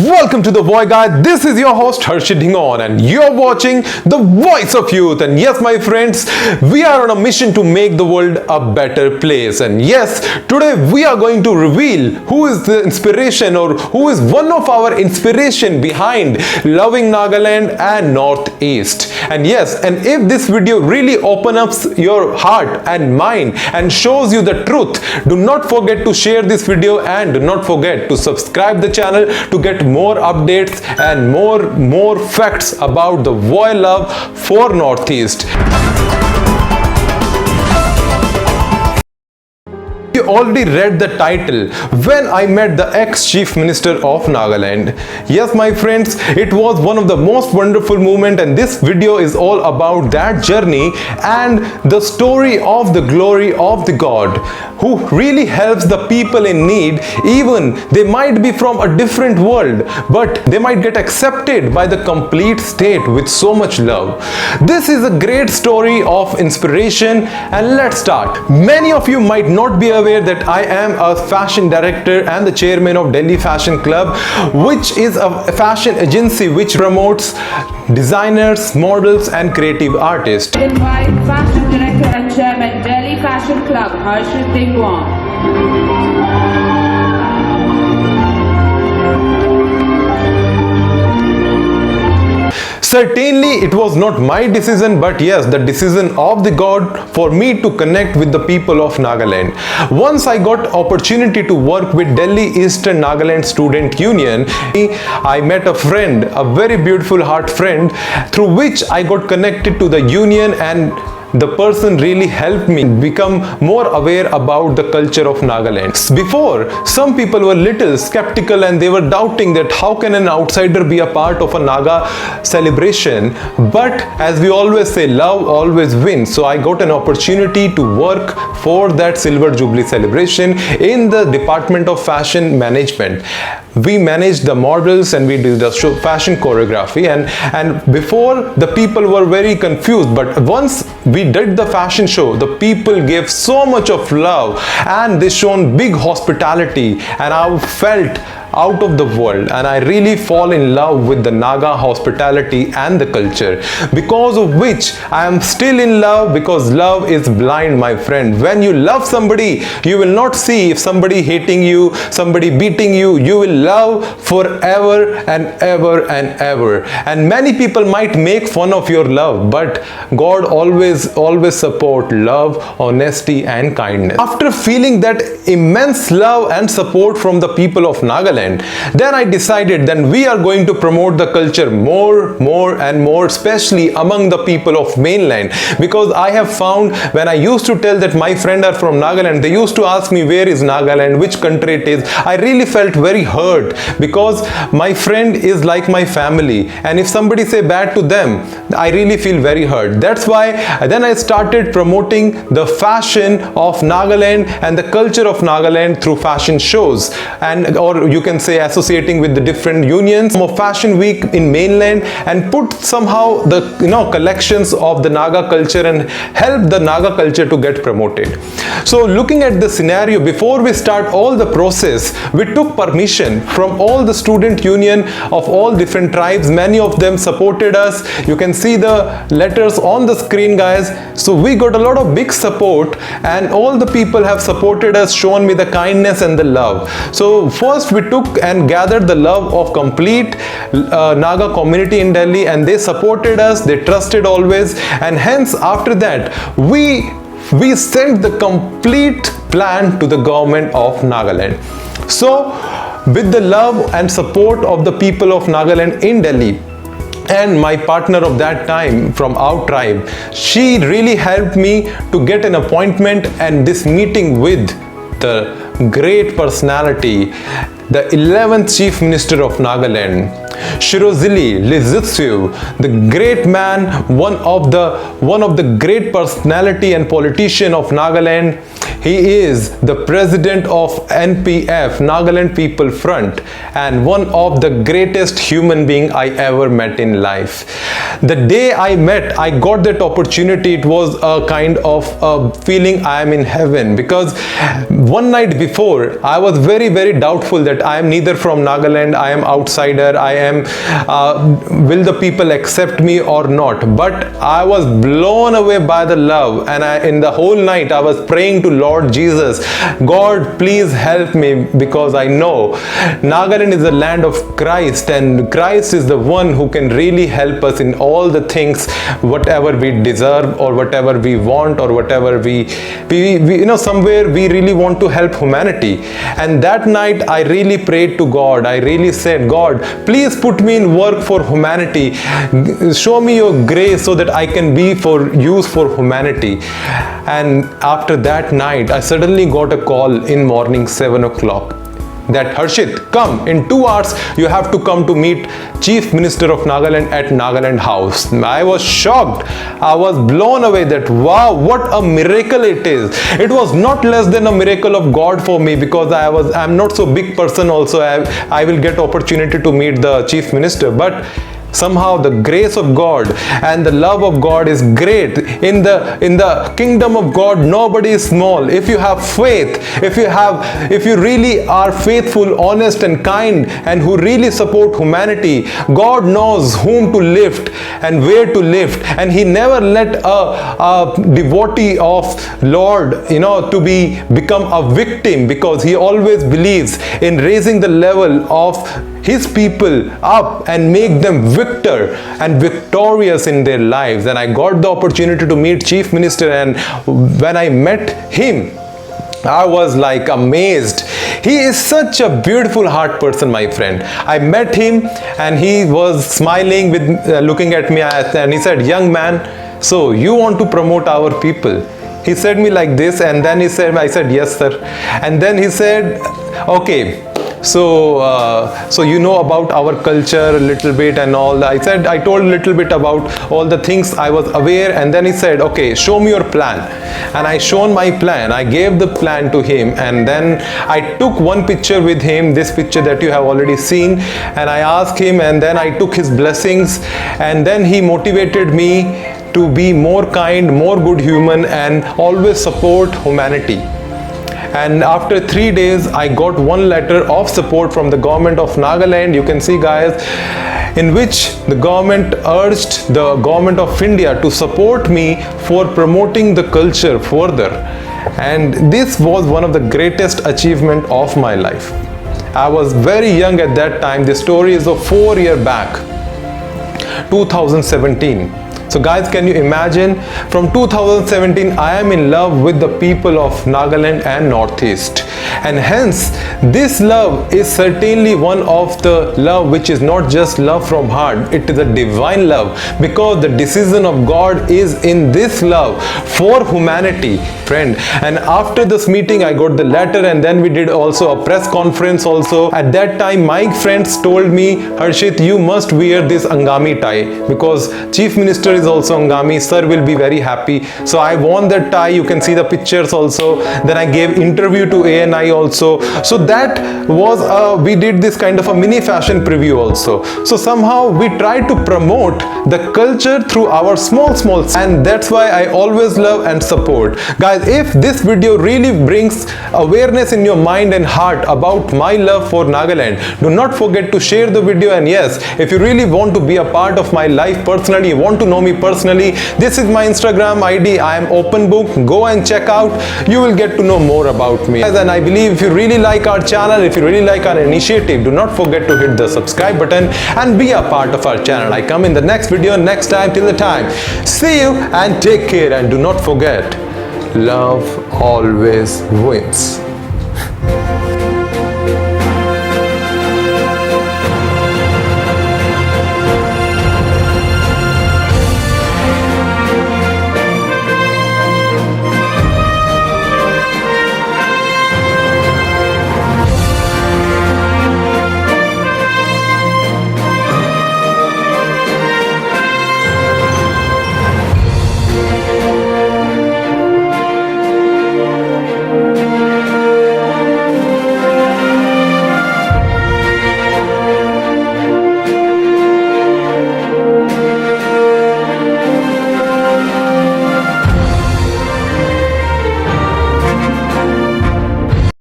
Welcome to the Voice Guide. This is your host Harshit Dhingon and you're watching the Voice of Youth. And yes, my friends, we are on a mission to make the world a better place. And yes, today we are going to reveal who is the inspiration or who is one of our inspiration behind loving Nagaland and Northeast. And yes, and if this video really opens up your heart and mind and shows you the truth, do not forget to share this video and do not forget to subscribe the channel to get more updates and more facts about the Voice love for Northeast. You already read the title, When I Met the Ex-Chief Minister of Nagaland. Yes, my friends, it was one of the most wonderful moments, and this video is all about that journey and the story of the glory of the God who really helps the people in need. Even they might be from a different world, but they might get accepted by the complete state with so much love. This is a great story of inspiration, and let's start. Many of you might not be aware that I am a fashion director and the chairman of Delhi Fashion Club, which is a fashion agency which promotes designers, models and creative artists. Invite fashion director and chairman Delhi Fashion Club Harshit Dhingon. Certainly it was not my decision, but yes, the decision of the God for me to connect with the people of Nagaland. Once I got opportunity to work with Delhi Eastern Nagaland Student Union, I met a friend, a very beautiful heart friend, through which I got connected to the union, and the person really helped me become more aware about the culture of Nagaland. Before, some people were little skeptical and they were doubting that how can an outsider be a part of a Naga celebration. But as we always say, love always wins. So I got an opportunity to work for that Silver Jubilee celebration in the Department of Fashion Management. We managed the models and we did the fashion choreography, and before the people were very confused, but once we did the fashion show, the people gave so much of love and they shown big hospitality, and I felt out of the world, and I really fall in love with the Naga hospitality and the culture, because of which I am still in love, because love is blind, my friend. When you love somebody, you will not see if somebody hating you, somebody beating you. You will love forever and ever and ever. And many people might make fun of your love, but God always support love, honesty and kindness. After feeling that immense love and support from the people of Nagaland, then I decided that we are going to promote the culture more and more, especially among the people of mainland, because I have found when I used to tell that my friends are from Nagaland, they used to ask me where is Nagaland, which country it is. I really felt very hurt, because my friend is like my family, and if somebody say bad to them, I really feel very hurt. That's why then I started promoting the fashion of Nagaland and the culture of Nagaland through fashion shows, and or you can say associating with the different unions of Fashion Week in mainland, and put somehow the collections of the Naga culture and help the Naga culture to get promoted. So looking at the scenario, before we start all the process, we took permission from all the student union of all different tribes. Many of them supported us. You can see the letters on the screen, guys. So we got a lot of big support, and all the people have supported us, shown me the kindness and the love. So first we took and gathered the love of complete Naga community in Delhi, and they supported us, they trusted always, and hence after that we sent the complete plan to the government of Nagaland. So with the love and support of the people of Nagaland in Delhi, and my partner of that time from our tribe, she really helped me to get an appointment and this meeting with the great personality, the 11th Chief Minister of Nagaland, Shirozili Lizitsu, the great man, one of the great personality and politician of Nagaland. He is the president of NPF, Nagaland People Front, and one of the greatest human being I ever met in life. The day I met, I got that opportunity. It was a kind of a feeling I am in heaven, because one night before I was very, very doubtful that I am neither from Nagaland, I am outsider, I am will the people accept me or not. But I was blown away by the love, and in the whole night I was praying to Lord Jesus, God, please help me, because I know Nagaland is the land of Christ, and Christ is the one who can really help us in all the things, whatever we deserve or whatever we want or whatever we somewhere we really want to help humanity. And that night I really prayed to God. I really said, God, please put me in work for humanity. Show me your grace so that I can be for use for humanity. And after that night, I suddenly got a call in morning 7 o'clock that Harshit, come in 2 hours, you have to come to meet Chief Minister of Nagaland at Nagaland House. I was shocked. I was blown away that wow, what a miracle it is. It was not less than a miracle of God for me, because I'm not so big person also. I will get opportunity to meet the Chief Minister, but somehow the grace of God and the love of God is great. In the kingdom of God, nobody is small. If you have faith, if you really are faithful, honest and kind, and who really support humanity, God knows whom to lift and where to lift. And He never let a devotee of Lord to become a victim, because He always believes in raising the level of His people up and make them victor and victorious in their lives. And I got the opportunity to meet Chief Minister, and when I met him, I was like amazed. He is such a beautiful heart person, my friend. I met him and he was smiling with looking at me, and he said, young man, so you want to promote our people? He said me like this, and then I said, yes sir. And then he said, okay, so you know about our culture a little bit and all. I told a little bit about all the things I was aware, and then he said, okay, show me your plan. And I shown my plan. I gave the plan to him, and then I took one picture with him, this picture that you have already seen, and I asked him, and then I took his blessings, and then he motivated me to be more kind, more good human, and always support humanity. And after 3 days, I got one letter of support from the government of Nagaland. You can see, guys, in which the government urged the government of India to support me for promoting the culture further. And this was one of the greatest achievement of my life. I was very young at that time. The story is of 4 years back, 2017. So guys, can you imagine, from 2017 I am in love with the people of Nagaland and Northeast, and hence this love is certainly one of the love which is not just love from heart, it is a divine love, because the decision of God is in this love for humanity, friend. And after this meeting I got the letter, and then we did also a press conference also. At that time my friends told me, Harshit, you must wear this Angami tie, because Chief Minister is also Angami, sir will be very happy. So I wore that tie. You can see the pictures also. Then I gave interview to ANI also. So that was we did this kind of a mini fashion preview also. So somehow we try to promote the culture through our small, and that's why I always love and support. Guys, if this video really brings awareness in your mind and heart about my love for Nagaland, do not forget to share the video. And yes, if you really want to be a part of my life personally, you want to know me personally, this is my Instagram ID. I am open book. Go and check out. You will get to know more about me. And I believe if you really like our channel, if you really like our initiative, do not forget to hit the subscribe button and be a part of our channel. I come in the next video next time. Till the time, see you and take care, and do not forget, love always wins.